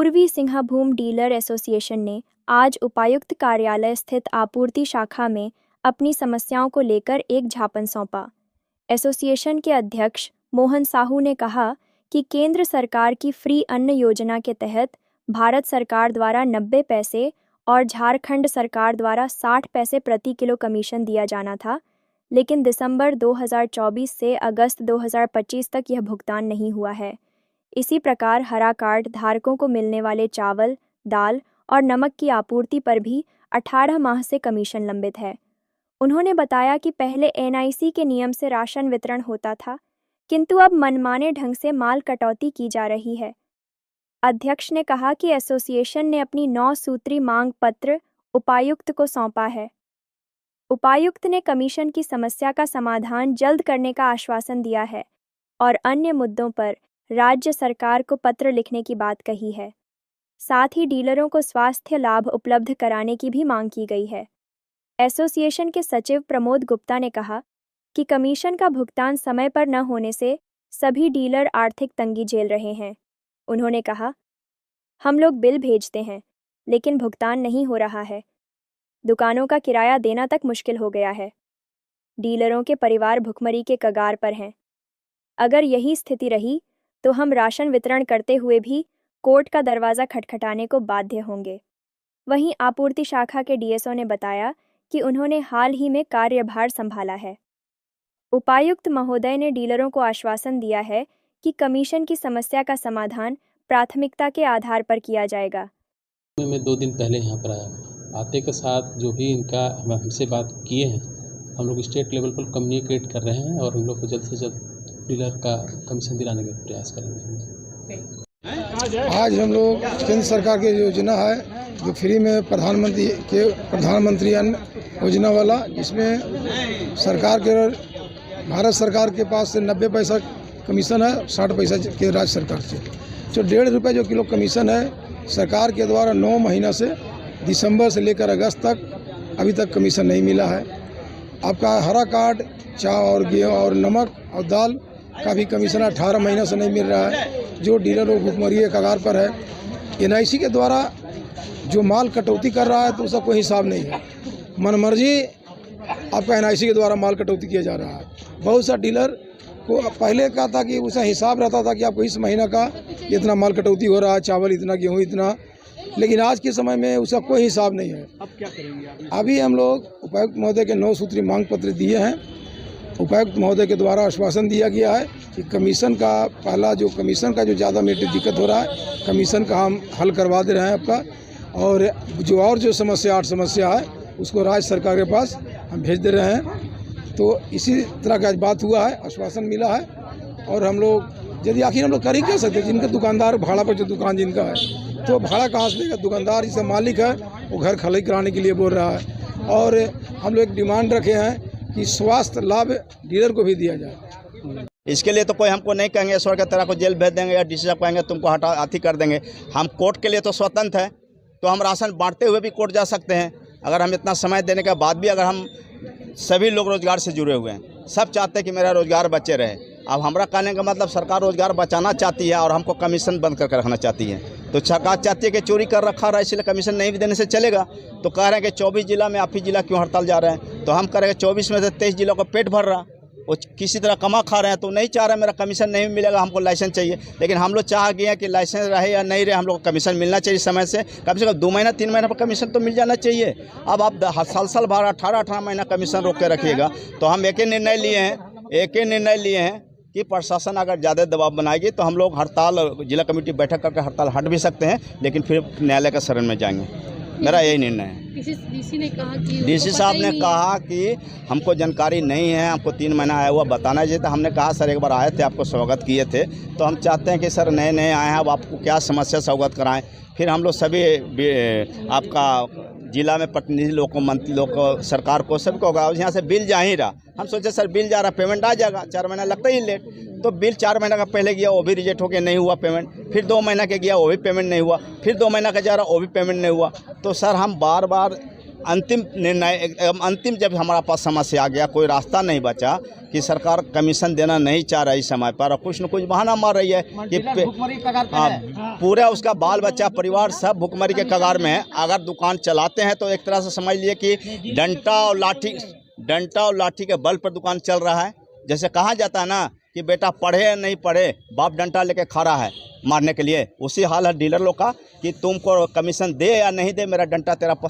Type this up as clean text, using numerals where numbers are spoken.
पूर्वी Singhbhum dealer association ने आज उपायुक्त कार्यालय स्थित आपूर्ति शाखा में अपनी समस्याओं को लेकर एक ज्ञापन सौंपा। एसोसिएशन के अध्यक्ष मोहन साहू ने कहा कि केंद्र सरकार की फ्री अन्न योजना के तहत भारत सरकार द्वारा 90 पैसे और झारखंड सरकार द्वारा 60 पैसे प्रति किलो कमीशन दिया जाना था, लेकिन दिसंबर 2024 से अगस्त 2025 तक यह भुगतान नहीं हुआ है। इसी प्रकार हरा कार्ड धारकों को मिलने वाले चावल, दाल और नमक की आपूर्ति पर भी 18 माह से कमीशन लंबित है। उन्होंने बताया कि पहले एनआईसी के नियम से राशन वितरण होता था, किंतु अब मनमाने ढंग से माल कटौती की जा रही है। अध्यक्ष ने कहा कि एसोसिएशन ने अपनी 9 सूत्री मांग पत्र उपायुक्त को सौंपा है। उपायुक्त ने कमीशन की समस्या का समाधान जल्द करने का आश्वासन दिया है और अन्य मुद्दों पर राज्य सरकार को पत्र लिखने की बात कही है। साथ ही डीलरों को स्वास्थ्य लाभ उपलब्ध कराने की भी मांग की गई है। एसोसिएशन के सचिव प्रमोद गुप्ता ने कहा कि कमीशन का भुगतान समय पर न होने से सभी डीलर आर्थिक तंगी झेल रहे हैं। उन्होंने कहा, हम लोग बिल भेजते हैं लेकिन भुगतान नहीं हो रहा है। दुकानों का किराया देना तक मुश्किल हो गया है। डीलरों के परिवार भुखमरी के कगार पर हैं। अगर यही स्थिति रही तो हम राशन वितरण करते हुए भी कोर्ट का दरवाज़ा खटखटाने को बाध्य होंगे। वहीं आपूर्ति शाखा के डीएसओ ने बताया कि उन्होंने हाल ही में कार्यभार संभाला है। उपायुक्त महोदय ने डीलरों को आश्वासन दिया है कि कमीशन की समस्या का समाधान प्राथमिकता के आधार पर किया जाएगा। मैं 2 दिन पहले यहाँ पर आया, आते के साथ जो भी इनका हमसे बात किए हैं, हम लोग स्टेट लेवल पर कम्युनिकेट कर रहे हैं और हम लोग को जल्द से जल्द डीलर का कमीशन दिलाने का प्रयास करेंगे। आज हम लोग केंद्र सरकार की योजना है जो फ्री में प्रधानमंत्री अन्न योजना वाला, जिसमें सरकार के भारत सरकार के पास से 90 पैसा कमीशन है, 60 पैसा के राज्य सरकार से। जो 1.5 रुपये जो किलो कमीशन है, सरकार के द्वारा 9 महीना से दिसंबर से लेकर अगस्त तक अभी तक कमीशन नहीं मिला है। आपका हरा कार्ड, चावल और गेहूँ और नमक और दाल का भी कमीशन 18 महीना से नहीं मिल रहा है, जो डीलर और भुखमरी के कगार पर है। एनआईसी के द्वारा जो माल कटौती कर रहा है तो उसका कोई हिसाब नहीं है। मनमर्जी आपका एनआईसी के द्वारा माल कटौती किया जा रहा है। बहुत सा डीलर को पहले कहा था कि उसका हिसाब रहता था कि आपको इस महीना का इतना माल कटौती हो रहा है, चावल इतना, गेहूँ इतना, लेकिन आज के समय में उसका कोई हिसाब नहीं है। अब क्या करेंगे? अभी हम लोग उपायुक्त महोदय के 9 सूत्री मांग पत्र दिए हैं। उपायुक्त महोदय के द्वारा आश्वासन दिया गया है कि कमीशन का जो ज़्यादा मेरे दिक्कत हो रहा है, कमीशन का हम हल करवा दे रहे हैं आपका, और जो समस्या 8 समस्या है उसको राज्य सरकार के पास हम भेज दे रहे हैं। तो इसी तरह का बात हुआ है, आश्वासन मिला है। और हम लोग यदि आखिर हम लोग कर ही क्या सकते, जिनके दुकानदार भाड़ा पर जो दुकान जिनका है तो भाड़ा कहाँ से देगा? दुकानदार जिसका मालिक है वो घर खाली कराने के लिए बोल रहा है। और हम लोग एक डिमांड रखे हैं कि स्वास्थ्य लाभ डीलर को भी दिया जाए। इसके लिए तो कोई हमको नहीं कहेंगे ईश्वर के तरह को जेल भेज देंगे या डीसी साहब कहेंगे तुमको हटा अति कर देंगे। हम कोर्ट के लिए तो स्वतंत्र है, तो हम राशन बांटते हुए भी कोर्ट जा सकते हैं। अगर हम इतना समय देने के बाद भी अगर हम सभी लोग रोजगार से जुड़े हुए हैं, सब चाहते हैं कि मेरा रोजगार बचे रहे। अब हमारा कहने का मतलब सरकार रोजगार बचाना चाहती है और हमको कमीशन बंद करके रखना चाहती है। तो सरकार चाहती है कि चोरी कर रखा रहा है, इसलिए कमीशन नहीं भी देने से चलेगा। तो कह रहे हैं कि 24 जिला में आप ही जिला क्यों हड़ताल जा रहे हैं? तो हम करेंगे 24 में से 23 जिलों को पेट भर रहा, वो किसी तरह कमा खा रहे हैं, तो नहीं चाह रहे मेरा कमीशन नहीं मिलेगा, हमको लाइसेंस चाहिए। लेकिन हम लोग चाह गए हैं कि लाइसेंस रहे या नहीं रहे, हम लोग को कमीशन मिलना चाहिए समय से कम 2 महीना 3 महीना पर कमीशन तो मिल जाना चाहिए। अब आप साल भर 18 महीना कमीशन रोक के रखिएगा। तो हम एक ही निर्णय लिए हैं कि प्रशासन अगर ज़्यादा दबाव बनाएगी तो हम लोग हड़ताल, जिला कमेटी बैठक करके हड़ताल हट भी सकते हैं, लेकिन फिर न्यायालय का शरण में जाएंगे। मेरा यही निर्णय है। डीसी साहब ने कहा कि हमको जानकारी नहीं है, हमको 3 महीना आया हुआ बताना चाहिए। तो हमने कहा सर एक बार आए थे, आपको स्वागत किए थे, तो हम चाहते हैं कि सर नए आए हैं, अब आपको क्या समस्या से अवगत कराएं। फिर हम लोग सभी आपका जिला में प्रतिनिधि लोग को, मंत्री लोग को, सरकार को, सबको होगा। यहाँ से बिल जा ही रहा, हम सोचे सर बिल जा रहा, पेमेंट आ जाएगा। 4 महीना लगता ही लेट, तो बिल 4 महीना का पहले गया वो भी रिजेक्ट हो के नहीं हुआ पेमेंट, फिर 2 महीना के गया वो भी पेमेंट नहीं हुआ, फिर 2 महीना का जा रहा वो भी पेमेंट नहीं हुआ। तो सर हम बार अंतिम निर्णय एकदम अंतिम जब हमारा पास समस्या आ गया, कोई रास्ता नहीं बचा कि सरकार कमीशन देना नहीं चाह रही समय पर और कुछ न कुछ बहाना मार रही है कि पूरा उसका बाल बच्चा परिवार सब भुखमरी के कगार में है। अगर दुकान चलाते हैं तो एक तरह से समझ लिए कि डंडा और लाठी के बल पर दुकान चल रहा है। जैसे कहा जाता है ना कि बेटा पढ़े या नहीं पढ़े, बाप डंडा लेके खड़ा है मारने के लिए, उसी हाल है डीलर लोग का कि तुमको कमीशन दे या नहीं दे, मेरा डंडा तेरा सर